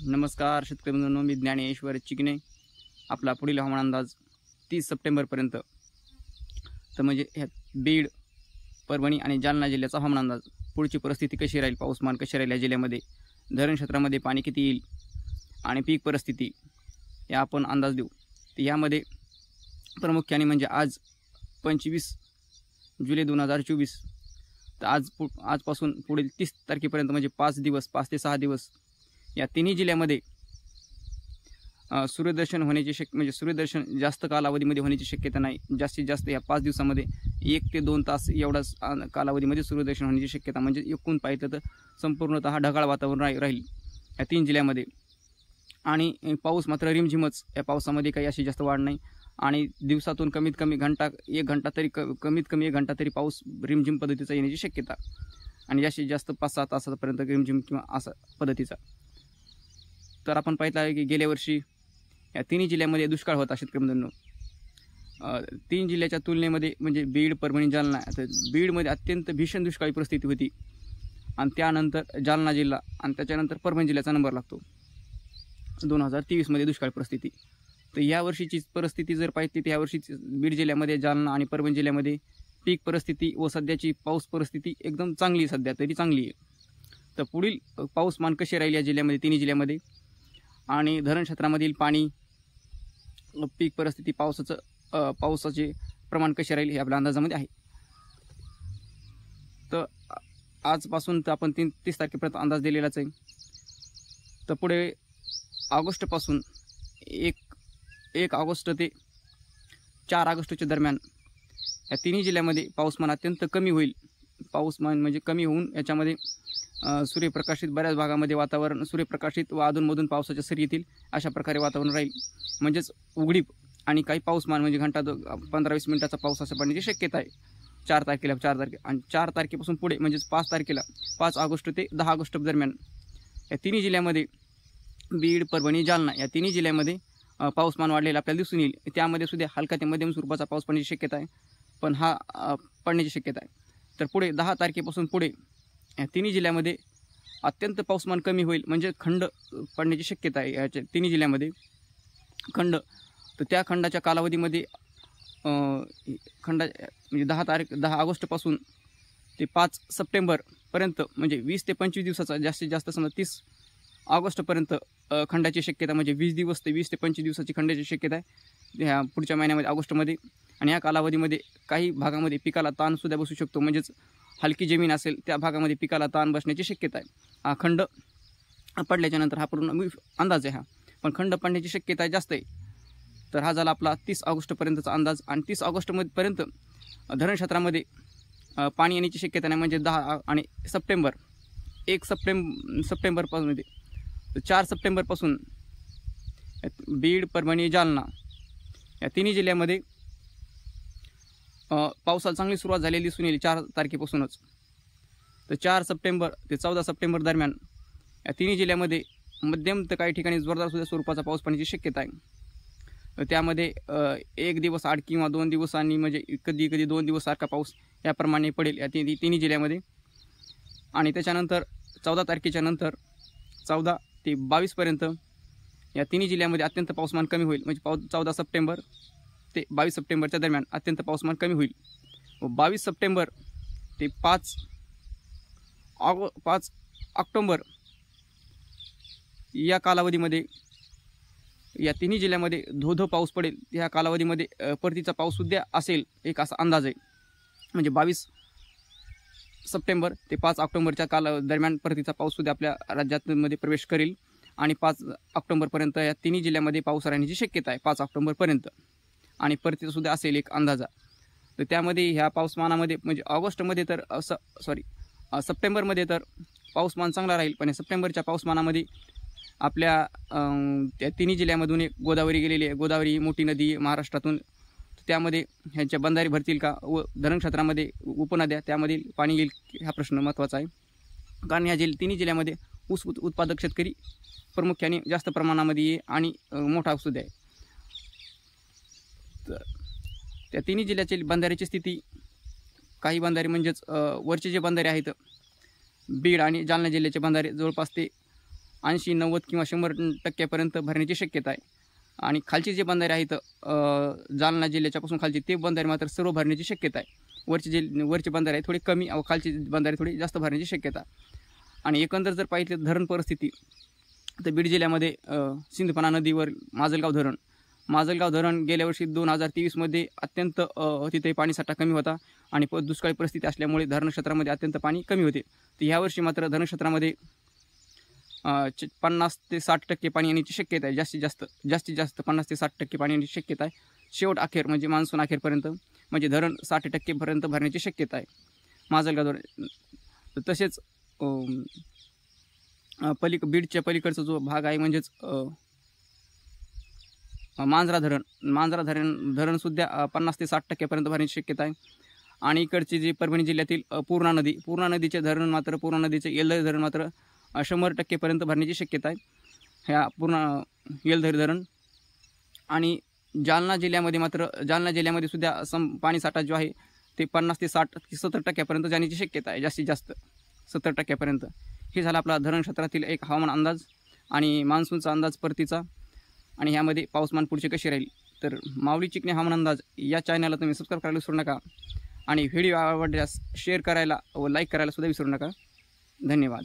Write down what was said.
नमस्कार शेतकरी बंधूंनो, मी ज्ञानेश्वर चिकणे. आपला पुढील हवामान अंदाज 30 सप्टेंबरपर्यंत. तर म्हणजे ह्या बीड, परभणी आणि जालना जिल्ह्याचा हवामान अंदाज. पुढची परिस्थिती कशी राहील, पाऊसमान कशी राहील या जिल्ह्यामध्ये, धरण क्षेत्रामध्ये पाणी किती येईल आणि पीक परिस्थिती या आपण अंदाज देऊ. तर यामध्ये प्रामुख्याने म्हणजे आज 25 जुलै 2024. तर आजपासून पुढील 30 तारखेपर्यंत म्हणजे 5 ते 6 दिवस या तिन्ही जिल्ह्यामध्ये सूर्यदर्शन होण्याची म्हणजे सूर्यदर्शन जास्त कालावधीमध्ये होण्याची शक्यता नाही. जास्तीत जास्त या 5 दिवसामध्ये 1 ते 2 तास एवढाच कालावधीमध्ये सूर्यदर्शन होण्याची शक्यता. म्हणजे एकूण पाहिलं तर संपूर्णतः ढगाळ वातावरण राहील या 3 जिल्ह्यामध्ये. आणि पाऊस मात्र रिमझिमच. या पावसामध्ये काही अशी जास्त वाढ नाही आणि दिवसातून कमीत कमी एक घंटा तरी कमीत कमी 1 घंटा तरी पाऊस रिमझिम पद्धतीचा येण्याची शक्यता. आणि जास्तीत जास्त 5-6 तासापर्यंत रिमझिम किंवा असा पद्धतीचा. तर आपण पाहिलं आहे की गेल्या वर्षी या तिन्ही जिल्ह्यामध्ये दुष्काळ होता शेतकरी बंधूंनो. 3 जिल्ह्याच्या तुलनेमध्ये म्हणजे बीड, परभणी, जालना. तर बीडमध्ये अत्यंत भीषण दुष्काळी परिस्थिती होती आणि त्यानंतर जालना जिल्हा आणि त्याच्यानंतर परभणी जिल्ह्याचा नंबर लागतो 2023मध्ये दुष्काळ परिस्थिती. तर यावर्षीची परिस्थिती जर पाहिली तर यावर्षी बीड जिल्ह्यामध्ये, जालना आणि परभणी जिल्ह्यामध्ये पीक परिस्थिती व सध्याची पाऊस परिस्थिती एकदम चांगली, सध्या तरी चांगली आहे. तर पुढील पाऊसमान कसे राहील या जिल्ह्यामध्ये, तिन्ही जिल्ह्यामध्ये, आणि धरण क्षेत्रामधील पाणी, पीक परिस्थिती, पावसाचे प्रमाण कसे राहील हे आपल्या अंदाजामध्ये आहे. तर आजपासून तर आपण 30 तारखेपर्यंत अंदाज दिलेलाच आहे. तर पुढे ऑगस्टपासून 1 ऑगस्ट ते 4 ऑगस्टच्या दरम्यान या तिन्ही जिल्ह्यामध्ये पाऊसमान अत्यंत कमी होईल. पाऊसमान म्हणजे कमी होऊन याच्यामध्ये सूर्यप्रकाशित बऱ्याच भागामध्ये वातावरण सूर्यप्रकाशित व अधूनमधून पावसाच्या सरी येतील अशा प्रकारे वातावरण राहील. म्हणजेच उघडीप आणि काही पाऊसमान म्हणजे घंटा 15-20 मिनिटाचा पाऊस असं पडण्याची शक्यता आहे 4 तारखेला. आणि 4 तारखेपासून पुढे म्हणजेच 5 तारखेला 5 ऑगस्ट ते 10 ऑगस्ट दरम्यान या तिन्ही जिल्ह्यामध्ये, बीड, परभणी, जालना या तिन्ही जिल्ह्यामध्ये पाऊसमान वाढलेला आपल्याला दिसून येईल. त्यामध्ये सुद्धा हलका ते मध्यम स्वरूपाचा पाऊस पडण्याची शक्यता आहे, पण हा पडण्याची शक्यता आहे. तर पुढे 10 तारखेपासून पुढे या तिन्ही जिल्ह्यामध्ये अत्यंत पाऊसमान कमी होईल. म्हणजे खंड पडण्याची शक्यता आहे याच्या तिन्ही जिल्ह्यामध्ये, खंड. तर त्या खंडाच्या कालावधीमध्ये म्हणजे 10 ऑगस्टपासून ते 5 सप्टेंबरपर्यंत म्हणजे 20 ते 25 दिवसाचा, जास्तीत जास्त समजा 30 ऑगस्टपर्यंत खंडाची शक्यता. म्हणजे 20 दिवस ते 20 ते 25 दिवसाची खंडाची शक्यता आहे ह्या पुढच्या महिन्यामध्ये, ऑगस्टमध्ये. आणि या कालावधीमध्ये काही भागामध्ये पिकाला ताणसुद्धा बसू शकतो. म्हणजेच हलकी जमीन असेल त्या भागामध्ये पिकाला ताण बसण्याची शक्यता आहे. हा खंड पडल्याच्यानंतर हा पूर्ण अंदाज आहे हा, पण खंड पडण्याची शक्यता जास्त आहे. तर हा झाला आपला 30 ऑगस्टपर्यंतचा अंदाज. आणि 30 ऑगस्टपर्यंत धरण क्षेत्रामध्ये पाणी येण्याची शक्यता नाही. म्हणजे 10 आणि सप्टेंबर 1 सप्टेंबरपासून 4 सप्टेंबरपासून बीड, परभणी, जालना या तिन्ही जिल्ह्यामध्ये पावसाला चांगली सुरुवात झालेली दिसून येईल 4 तारखेपासूनच. तर 4 सप्टेंबर ते 14 सप्टेंबर दरम्यान या तिन्ही जिल्ह्यामध्ये मध्यम तर काही ठिकाणी जोरदार सुद्धा स्वरूपाचा पाऊस पडण्याची शक्यता आहे. तर त्यामध्ये 1 दिवस आड किंवा 2 दिवसांनी म्हणजे कधी 2 दिवस सारखा पाऊस याप्रमाणे पडेल या तिन्ही जिल्ह्यामध्ये. आणि त्याच्यानंतर 14 तारखेच्या नंतर 14 ते 22पर्यंत या तिन्ही जिल्ह्यामध्ये अत्यंत पाऊसमान कमी होईल. म्हणजे 14 सप्टेंबर ते 22 सप्टेंबरच्या दरम्यान अत्यंत पाऊसमान कमी होईल. व 22 सप्टेंबर ते 5 ऑक्टोबर या कालावधीमध्ये या तिन्ही जिल्ह्यामध्ये धो पाऊस पडेल. या कालावधीमध्ये परतीचा पाऊससुद्धा असेल एक असा अंदाज आहे. म्हणजे 22 सप्टेंबर ते 5 ऑक्टोबरच्या दरम्यान परतीचा पाऊससुद्धा आपल्या राज्यामध्ये प्रवेश करेल. आणि 5 ऑक्टोबरपर्यंत या तिन्ही जिल्ह्यामध्ये पाऊस राहण्याची शक्यता आहे 5 ऑक्टोबरपर्यंत. आणि परतीचासुद्धा असेल एक अंदाजा. तर त्यामध्ये ह्या पाऊसमानामध्ये म्हणजे ऑगस्टमध्ये तर सप्टेंबरमध्ये तर पाऊसमान चांगला राहील. पण सप्टेंबरच्या पाऊसमानामध्ये आपल्या त्या तिन्ही जिल्ह्यामधून एक गोदावरी गेलेली आहे. गोदावरी मोठी नदी आहे महाराष्ट्रातून. त्यामध्ये ह्यांच्या बंधारे भरतील का व धरण क्षेत्रामध्ये उपनद्या त्यामध्ये पाणी येईल हा प्रश्न महत्त्वाचा आहे. कारण ह्या तिन्ही जिल्ह्यामध्ये ऊस उत्पादक शेतकरी प्रामुख्याने जास्त प्रमाणामध्ये आहे आणि मोठा सुद्धा आहे. तर त्या तिन्ही जिल्ह्याची बंधाऱ्याची स्थिती, काही बंधारे म्हणजेच वरचे जे बंधारे आहेत बीड आणि जालना जिल्ह्याचे बंधारे जवळपास ते 80-90 किंवा 100% भरण्याची शक्यता आहे. आणि खालचे जे बंधारे आहेत जालना जिल्ह्याच्यापासून खालचे ते बंधारे मात्र सर्व भरण्याची शक्यता आहे. वरचे बंधारे आहे थोडे कमी व खालचे बंधारे थोडी जास्त भरण्याची शक्यता. आणि एकंदर जर पाहिलं धरण परिस्थिती तर बीड जिल्ह्यामध्ये सिंदफणा नदीवर माजलगाव धरण गेल्या वर्षी 2023मध्ये अत्यंत तिथे पाणीसाठा कमी होता आणि दुष्काळी परिस्थिती असल्यामुळे धरण क्षेत्रामध्ये अत्यंत पाणी कमी होते. तर ह्यावर्षी मात्र धरण क्षेत्रामध्ये 50 ते 60% पाणी येण्याची शक्यता आहे. जास्तीत जास्त 50 ते 60% पाणी येण्याची शक्यता आहे. शेवट अखेर म्हणजे मान्सून अखेरपर्यंत म्हणजे धरण 60% भरण्याची शक्यता आहे माजलगाव धरण. तसेच बीडच्या पलीकडचा जो भाग आहे म्हणजेच मांजरा धरणसुद्धा 50 ते 60% भरण्याची शक्यता आहे. आणि इकडची जी परभणी जिल्ह्यातील पूर्णा नदीचे धरण मात्र येलदरी धरण मात्र 100% भरण्याची शक्यता आहे. ह्या पूर्ण येलदरी धरण. आणि जालना जिल्ह्यामध्ये सुद्धा पाणीसाठा जो आहे ते 50 ते 70% जाण्याची शक्यता आहे. जास्तीत जास्त 70%. हे झाला आपला धरण क्षेत्रातील एक हवामान अंदाज आणि मान्सूनचा अंदाज परतीचा. आणि ह्यामध्ये पाऊसमान पुढचे कसे राहील. तर माऊली चिकणे हवामान अंदाज या चॅनलला तुम्ही सबस्क्राईब करायला विसरू नका आणि व्हिडिओ आवडल्यास शेअर करायला व लाईक करायला सुद्धा विसरू नका. धन्यवाद.